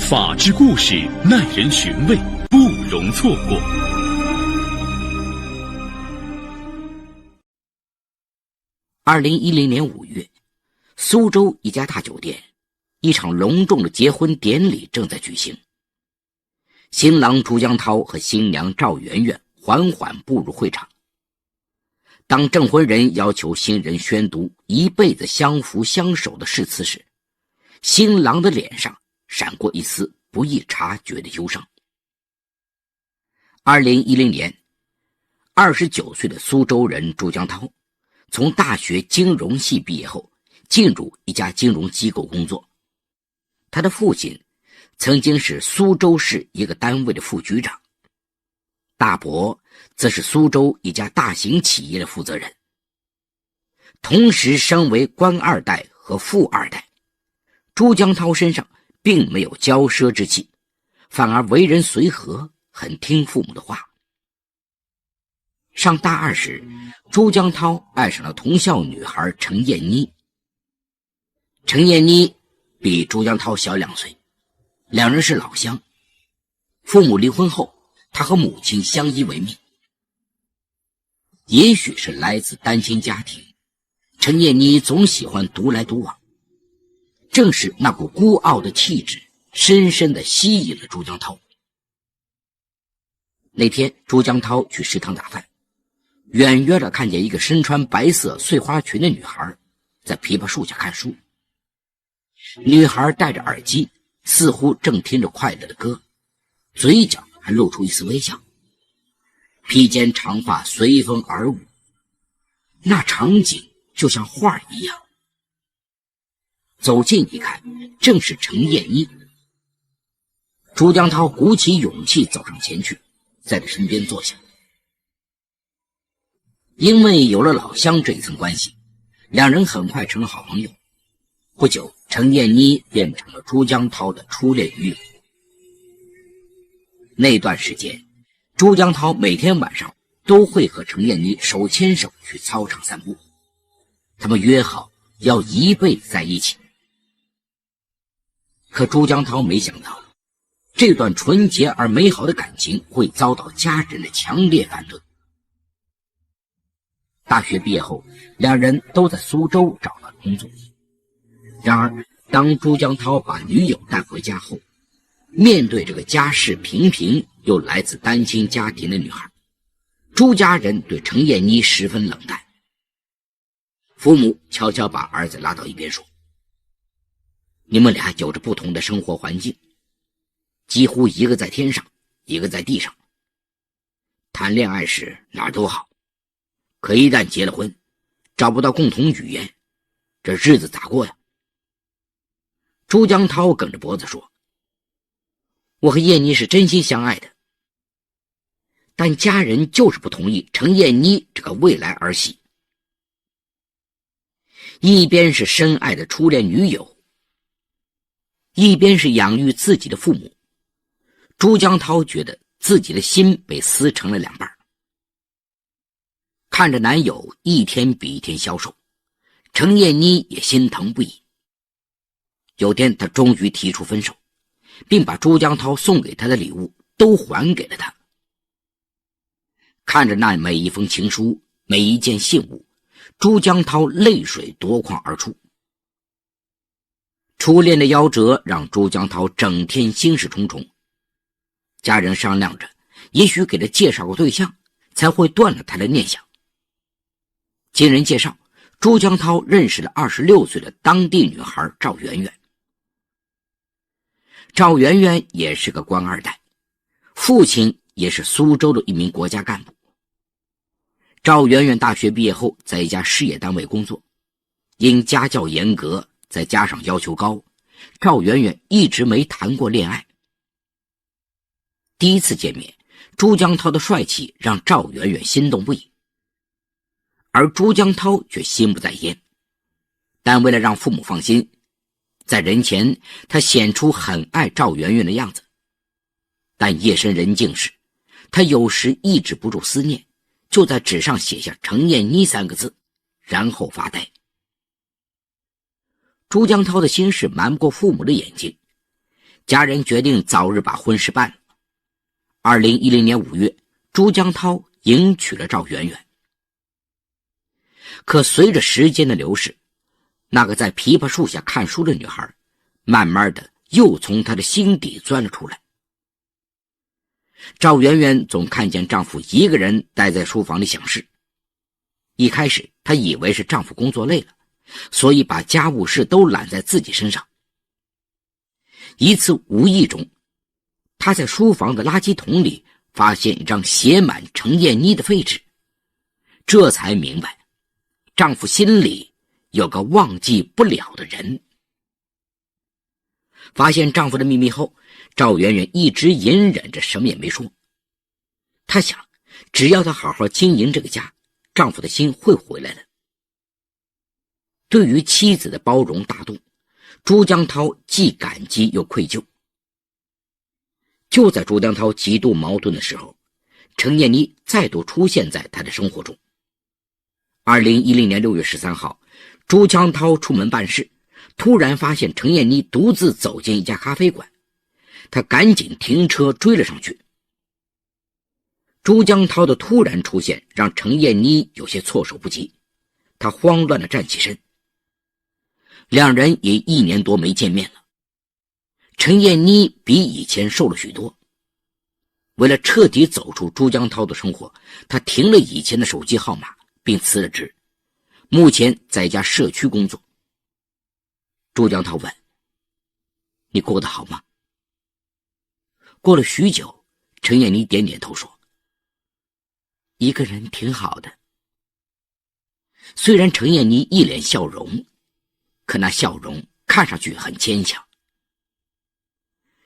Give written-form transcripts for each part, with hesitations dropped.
法治故事耐人寻味，不容错过。2010年5月，苏州一家大酒店，一场隆重的结婚典礼正在举行。新郎朱江涛和新娘赵媛媛缓缓步入会场。当证婚人要求新人宣读一辈子相扶相守的誓词时，新郎的脸上闪过一丝不易察觉的忧伤。2010年，29岁的苏州人朱江涛从大学金融系毕业后，进入一家金融机构工作。他的父亲曾经是苏州市一个单位的副局长，大伯则是苏州一家大型企业的负责人。同时身为官二代和富二代，朱江涛身上并没有骄奢之气，反而为人随和，很听父母的话。上大二时，朱江涛爱上了同校女孩陈燕妮。陈燕妮比朱江涛小2岁，两人是老乡。父母离婚后，他和母亲相依为命。也许是来自单亲家庭，陈燕妮总喜欢独来独往。正是那股孤傲的气质深深地吸引了朱江涛。那天朱江涛去食堂打饭，远远地看见一个身穿白色碎花裙的女孩在枇杷树下看书。女孩戴着耳机，似乎正听着快乐的歌，嘴角还露出一丝微笑，披肩长发随风而舞，那场景就像画一样。走近一看，正是陈燕妮。朱江涛鼓起勇气走上前去，在他身边坐下。因为有了老乡这一层关系，两人很快成了好朋友。不久，陈燕妮变成了朱江涛的初恋女友。那段时间，朱江涛每天晚上都会和陈燕妮手牵手去操场散步，他们约好要一辈子在一起。可朱江涛没想到，这段纯洁而美好的感情会遭到家人的强烈反对。大学毕业后，两人都在苏州找到了工作。然而，当朱江涛把女友带回家后，面对这个家世平平又来自单亲家庭的女孩，朱家人对陈燕妮十分冷淡。父母悄悄把儿子拉到一边说：“你们俩有着不同的生活环境，几乎一个在天上，一个在地上。谈恋爱时哪儿都好，可一旦结了婚，找不到共同语言，这日子咋过呀？”朱江涛梗着脖子说：“我和燕妮是真心相爱的，但家人就是不同意陈燕妮这个未来儿媳。”一边是深爱的初恋女友，一边是养育自己的父母，朱江涛觉得自己的心被撕成了两半。看着男友一天比一天消瘦，陈燕妮也心疼不已。有天她终于提出分手，并把朱江涛送给她的礼物都还给了他。看着那每一封情书，每一件信物，朱江涛泪水夺眶而出。初恋的夭折让朱江涛整天心事重重，家人商量着也许给他介绍个对象，才会断了他的念想。经人介绍，朱江涛认识了26岁的当地女孩赵媛媛。赵媛媛也是个官二代，父亲也是苏州的一名国家干部。赵媛媛大学毕业后在一家事业单位工作，因家教严格再加上要求高，赵媛媛一直没谈过恋爱。第一次见面，朱江涛的帅气让赵媛媛心动不已，而朱江涛却心不在焉。但为了让父母放心，在人前他显出很爱赵媛媛的样子，但夜深人静时，他有时抑制不住思念，就在纸上写下陈燕妮3个字，然后发呆。朱江涛的心事瞒不过父母的眼睛，家人决定早日把婚事办了。2010年5月，朱江涛迎娶了赵媛媛。可随着时间的流逝，那个在枇杷树下看书的女孩，慢慢的又从她的心底钻了出来。赵媛媛总看见丈夫一个人待在书房里想事，一开始她以为是丈夫工作累了，所以把家务事都揽在自己身上。一次无意中，她在书房的垃圾桶里发现一张写满程燕妮的废纸，这才明白丈夫心里有个忘记不了的人。发现丈夫的秘密后，赵媛媛一直隐忍着什么也没说。她想，只要她好好经营这个家，丈夫的心会回来的。对于妻子的包容大度，朱江涛既感激又愧疚。就在朱江涛极度矛盾的时候，程燕妮再度出现在他的生活中。2010年6月13号，朱江涛出门办事，突然发现程燕妮独自走进一家咖啡馆，他赶紧停车追了上去。朱江涛的突然出现让程燕妮有些措手不及，她慌乱地站起身。两人也1年多没见面了，程燕妮比以前瘦了许多。为了彻底走出朱江涛的生活，她停了以前的手机号码并辞了职，目前在一家社区工作。朱江涛问：你过得好吗？过了许久，程燕妮点点头说：一个人挺好的。虽然程燕妮一脸笑容，可那笑容看上去很坚强。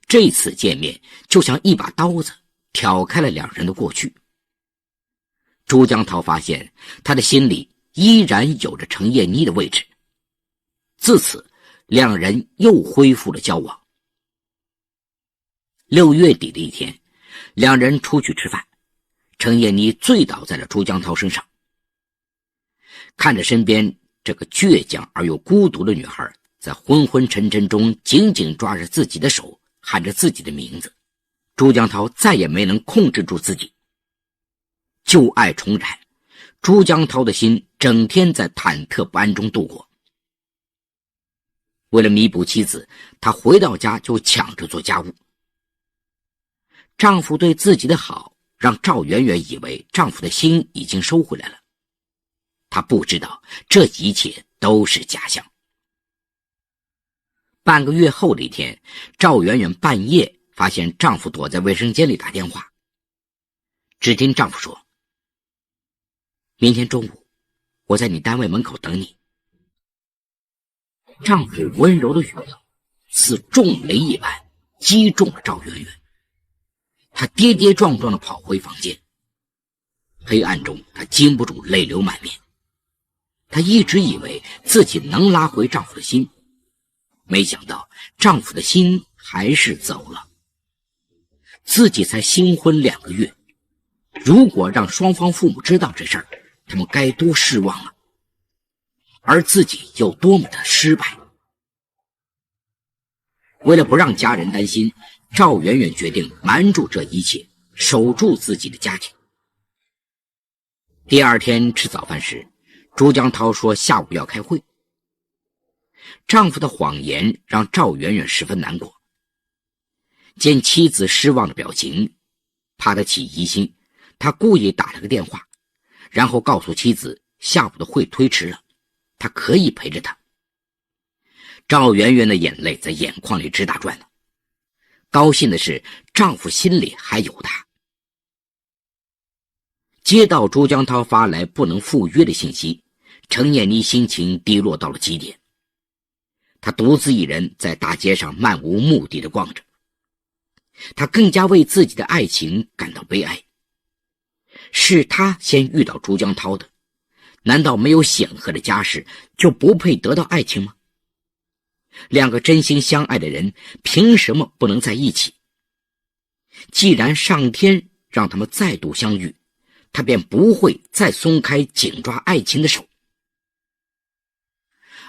这次见面就像一把刀子挑开了两人的过去。朱江涛发现他的心里依然有着程燕妮的位置，自此两人又恢复了交往。6月底的一天，两人出去吃饭，程燕妮醉倒在了朱江涛身上。看着身边这个倔强而又孤独的女孩在昏昏沉沉中紧紧抓着自己的手，喊着自己的名字，朱江涛再也没能控制住自己。旧爱重燃，朱江涛的心整天在忐忑不安中度过。为了弥补妻子，他回到家就抢着做家务。丈夫对自己的好让赵媛媛以为丈夫的心已经收回来了，她不知道这一切都是假象。半个月后的一天，赵媛媛半夜发现丈夫躲在卫生间里打电话。只听丈夫说：明天中午我在你单位门口等你。丈夫温柔的语调似重雷一般击中了赵媛媛，她跌跌撞撞地跑回房间。黑暗中她禁不住泪流满面。她一直以为自己能拉回丈夫的心，没想到丈夫的心还是走了。自己才新婚2个月，如果让双方父母知道这事儿，他们该多失望啊！而自己又多么的失败。为了不让家人担心，赵媛媛决定瞒住这一切，守住自己的家庭。第二天吃早饭时，朱江涛说下午要开会。丈夫的谎言让赵媛媛十分难过。见妻子失望的表情，怕她起疑心，他故意打了个电话，然后告诉妻子下午的会推迟了，他可以陪着她。赵媛媛的眼泪在眼眶里直打转呢。高兴的是，丈夫心里还有她。接到朱江涛发来不能赴约的信息，程燕妮心情低落到了极点。她独自一人在大街上漫无目的地逛着，她更加为自己的爱情感到悲哀。是她先遇到朱江涛的，难道没有显赫的家世就不配得到爱情吗？两个真心相爱的人凭什么不能在一起？既然上天让他们再度相遇，他便不会再松开紧抓爱情的手。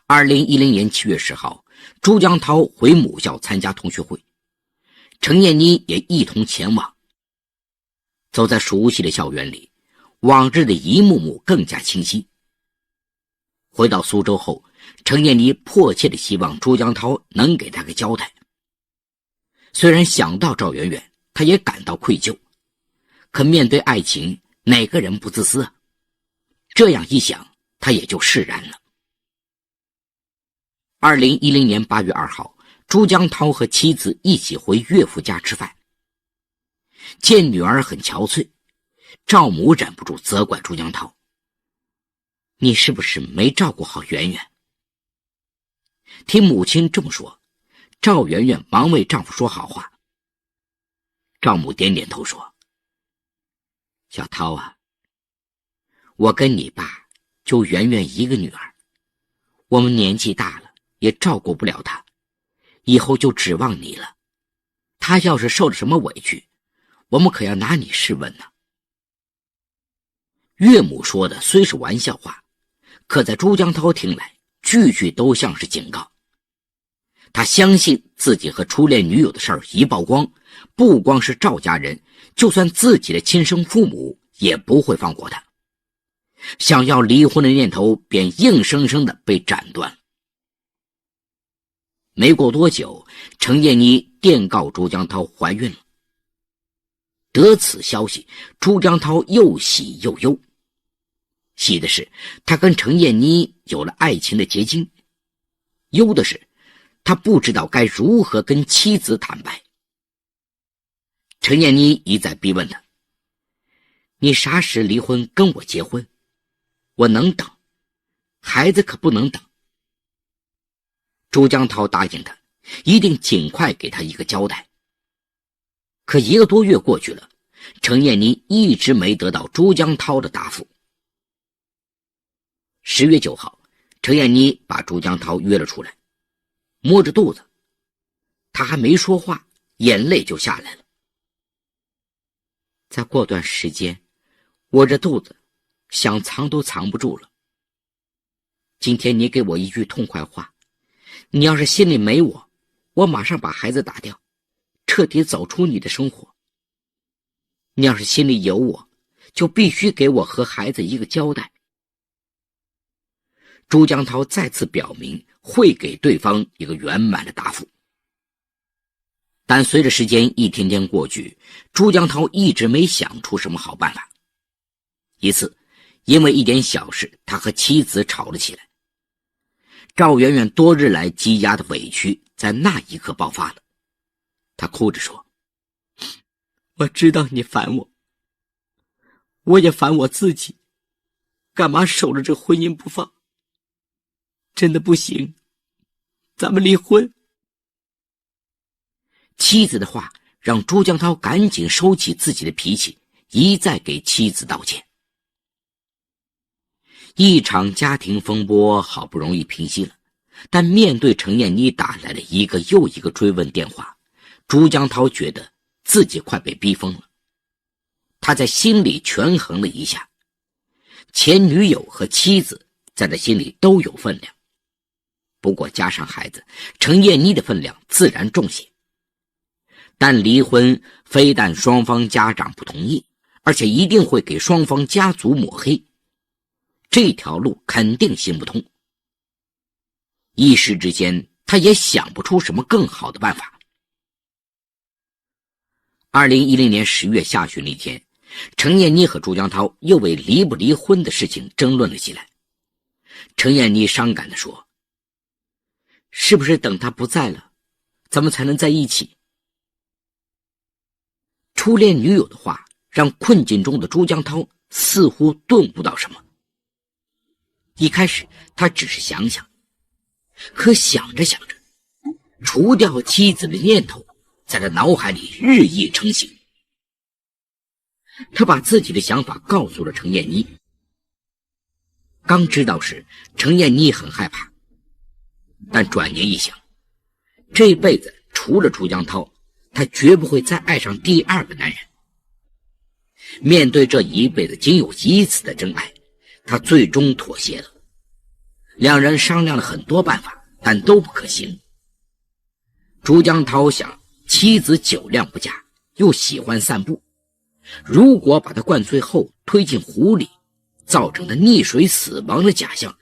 2010年7月10号，朱江涛回母校参加同学会，程燕妮也一同前往。走在熟悉的校园里，往日的一幕幕更加清晰。回到苏州后，程燕妮迫切地希望朱江涛能给她个交代。虽然想到赵媛媛，她也感到愧疚，可面对爱情，哪个人不自私啊？这样一想，她也就释然了。2010年8月2号，朱江涛和妻子一起回岳父家吃饭。见女儿很憔悴，赵母忍不住责怪朱江涛：“你是不是没照顾好媛媛？”听母亲这么说，赵媛媛忙为丈夫说好话。赵母点点头说：“小涛啊，我跟你爸就媛媛一个女儿，我们年纪大了，也照顾不了她，以后就指望你了。她要是受了什么委屈，我们可要拿你试问呢。”岳母说的虽是玩笑话，可在朱江涛听来，句句都像是警告。他相信自己和初恋女友的事儿一曝光，不光是赵家人，就算自己的亲生父母也不会放过他。想要离婚的念头便硬生生的被斩断了。没过多久，程燕妮电告朱江涛怀孕了。得此消息，朱江涛又喜又忧。喜的是他跟程燕妮有了爱情的结晶，忧的是他不知道该如何跟妻子坦白。程燕妮一再逼问他：“你啥时离婚跟我结婚？我能等，孩子可不能等。”朱江涛答应他，一定尽快给他一个交代。可1个多月过去了，程燕妮一直没得到朱江涛的答复。10月9号，程燕妮把朱江涛约了出来，摸着肚子，他还没说话，眼泪就下来了。再过段时间，我这肚子想藏都藏不住了。今天你给我一句痛快话，你要是心里没我，我马上把孩子打掉，彻底走出你的生活。你要是心里有我，就必须给我和孩子一个交代。朱江涛再次表明会给对方一个圆满的答复。但随着时间一天天过去，朱江涛一直没想出什么好办法。一次，因为一点小事，他和妻子吵了起来。赵媛媛多日来积压的委屈在那一刻爆发了，她哭着说：“我知道你烦我，我也烦我自己，干嘛守着这婚姻不放？真的不行，咱们离婚。”妻子的话让朱江涛赶紧收起自己的脾气，一再给妻子道歉。一场家庭风波好不容易平息了，但面对程燕妮打来的一个又一个追问电话，朱江涛觉得自己快被逼疯了。他在心里权衡了一下，前女友和妻子在他心里都有分量，不过加上孩子，程燕妮的分量自然重些。但离婚非但双方家长不同意，而且一定会给双方家族抹黑，这条路肯定行不通。一时之间，他也想不出什么更好的办法。2010年10月下旬那天，程燕妮和朱江涛又为离不离婚的事情争论了起来。程燕妮伤感地说：“是不是等他不在了，咱们才能在一起？”初恋女友的话让困境中的朱江涛似乎顿悟到什么。一开始他只是想想，可想着想着，除掉妻子的念头在他脑海里日益成型。他把自己的想法告诉了程燕妮。刚知道时，程燕妮很害怕，但转念一想，这辈子除了朱江涛，他绝不会再爱上第二个男人。面对这一辈子仅有一次的真爱，他最终妥协了。两人商量了很多办法，但都不可行。朱江涛想妻子酒量不佳，又喜欢散步，如果把他灌醉后推进湖里，造成他溺水死亡的假象，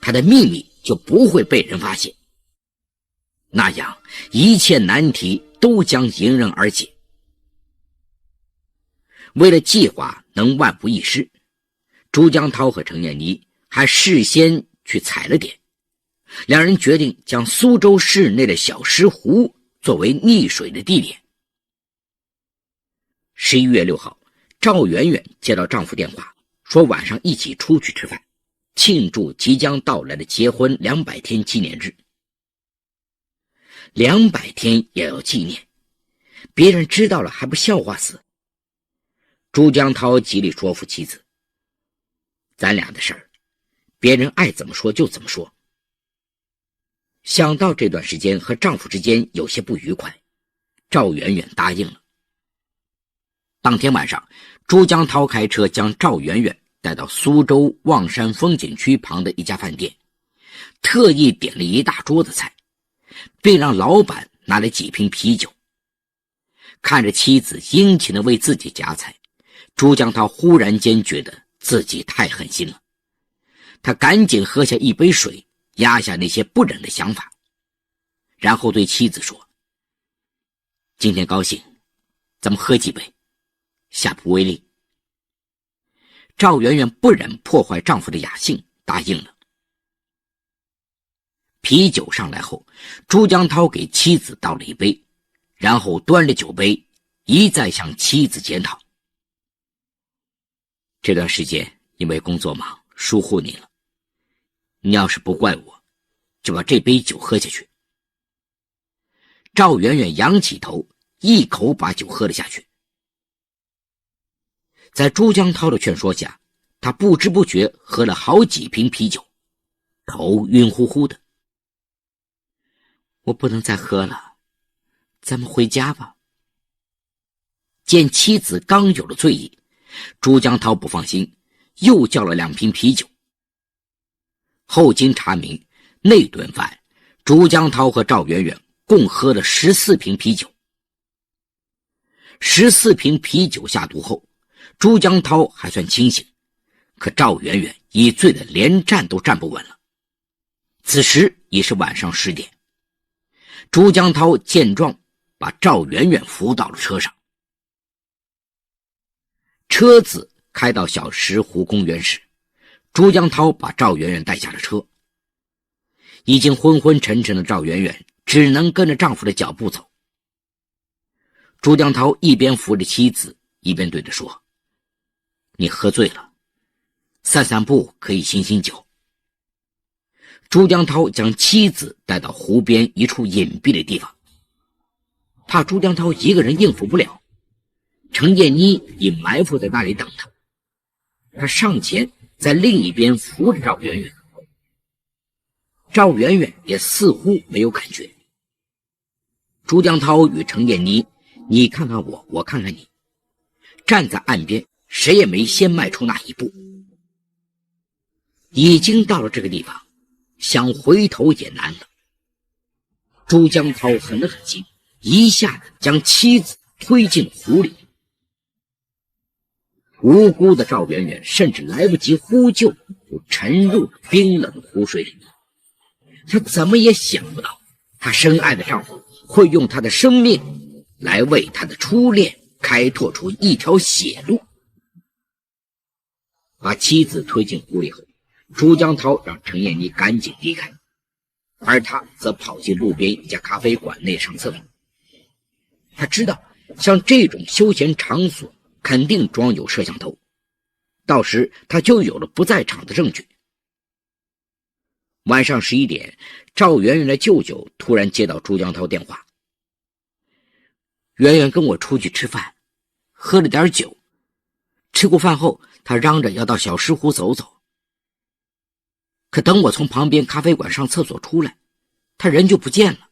他的秘密就不会被人发现，那样一切难题都将迎刃而解。为了计划能万无一失，朱江涛和程燕妮还事先去踩了点，两人决定将苏州市内的小石湖作为溺水的地点。11月6号，赵媛媛接到丈夫电话，说晚上一起出去吃饭，庆祝即将到来的结婚200天纪念日。200天也要纪念，别人知道了还不笑话死？朱江涛极力说服妻子，咱俩的事儿，别人爱怎么说就怎么说。想到这段时间和丈夫之间有些不愉快，赵媛媛答应了。当天晚上，朱江涛开车将赵媛媛带到苏州望山风景区旁的一家饭店，特意点了一大桌子菜，并让老板拿来几瓶啤酒。看着妻子殷勤地为自己夹菜，朱江涛忽然间觉得自己太狠心了，他赶紧喝下一杯水，压下那些不忍的想法，然后对妻子说：今天高兴，咱们喝几杯，下不为例。赵媛媛不忍破坏丈夫的雅兴，答应了。啤酒上来后，朱江涛给妻子倒了一杯，然后端着酒杯一再向妻子检讨：这段时间因为工作忙疏忽你了，你要是不怪我，就把这杯酒喝下去。赵媛媛仰起头，一口把酒喝了下去。在朱江涛的劝说下，他不知不觉喝了好几瓶啤酒，头晕乎乎的。我不能再喝了，咱们回家吧。见妻子刚有了醉意，朱江涛不放心，又叫了2瓶啤酒。后经查明，那顿饭朱江涛和赵媛媛共喝了14瓶啤酒。14瓶啤酒下肚后，朱江涛还算清醒，可赵媛媛已醉得连站都站不稳了。此时已是晚上10点。朱江涛见状，把赵媛媛扶到了车上。车子开到小石湖公园时，朱江涛把赵媛媛带下了车。已经昏昏沉沉的赵媛媛只能跟着丈夫的脚步走。朱江涛一边扶着妻子，一边对着说：你喝醉了，散散步可以醒醒酒。朱江涛将妻子带到湖边一处隐蔽的地方，怕朱江涛一个人应付不了，程燕妮已埋伏在那里等他。他上前在另一边扶着赵媛媛，赵媛媛也似乎没有感觉。朱江涛与程燕妮你看看我，我看看你，站在岸边，谁也没先迈出那一步。已经到了这个地方，想回头也难了。朱江涛狠了狠心，一下子将妻子推进湖里。无辜的赵媛媛甚至来不及呼救，就沉入冰冷的湖水里。她怎么也想不到，她深爱的丈夫会用她的生命来为她的初恋开拓出一条血路。把妻子推进湖里后，朱江涛让程燕妮赶紧离开，而他则跑进路边一家咖啡馆内上厕所。他知道像这种休闲场所肯定装有摄像头，到时他就有了不在场的证据。晚上11点，赵媛媛的舅舅突然接到朱江涛电话：媛媛跟我出去吃饭，喝了点酒，吃过饭后他嚷着要到小石湖走走，可等我从旁边咖啡馆上厕所出来，他人就不见了。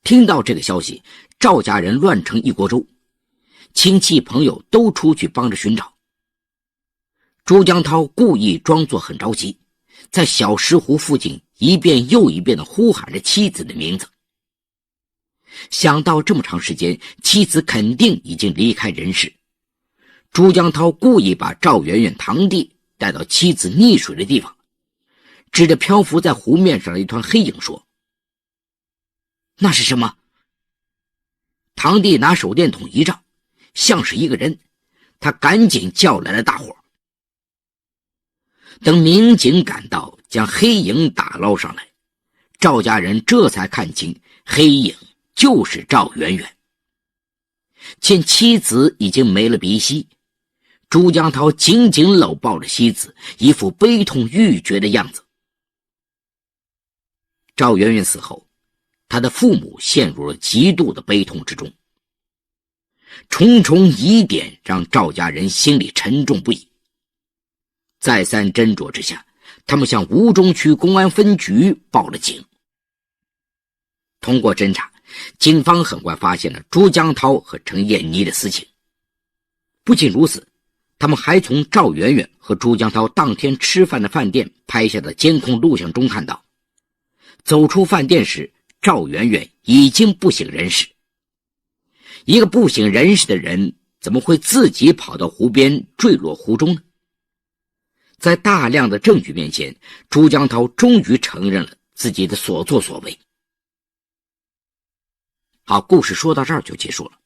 听到这个消息，赵家人乱成一锅粥，亲戚朋友都出去帮着寻找。朱江涛故意装作很着急，在小石湖附近一遍又一遍地呼喊着妻子的名字。想到这么长时间，妻子肯定已经离开人世。朱江涛故意把赵媛媛堂弟带到妻子溺水的地方，指着漂浮在湖面上的一团黑影说：“那是什么？”堂弟拿手电筒一照，像是一个人，他赶紧叫来了大伙。等民警赶到，将黑影打捞上来，赵家人这才看清黑影就是赵媛媛。见妻子已经没了鼻息，朱江涛紧紧搂抱着妻子，一副悲痛欲绝的样子。赵媛媛死后，他的父母陷入了极度的悲痛之中，重重疑点让赵家人心里沉重不已。再三斟酌之下，他们向吴中区公安分局报了警。通过侦查，警方很快发现了朱江涛和程艳妮的私情。不仅如此，他们还从赵媛媛和朱江涛当天吃饭的饭店拍下的监控录像中看到，走出饭店时，赵媛媛已经不省人事。一个不省人事的人怎么会自己跑到湖边坠落湖中呢？在大量的证据面前，朱江涛终于承认了自己的所作所为。好，故事说到这儿就结束了。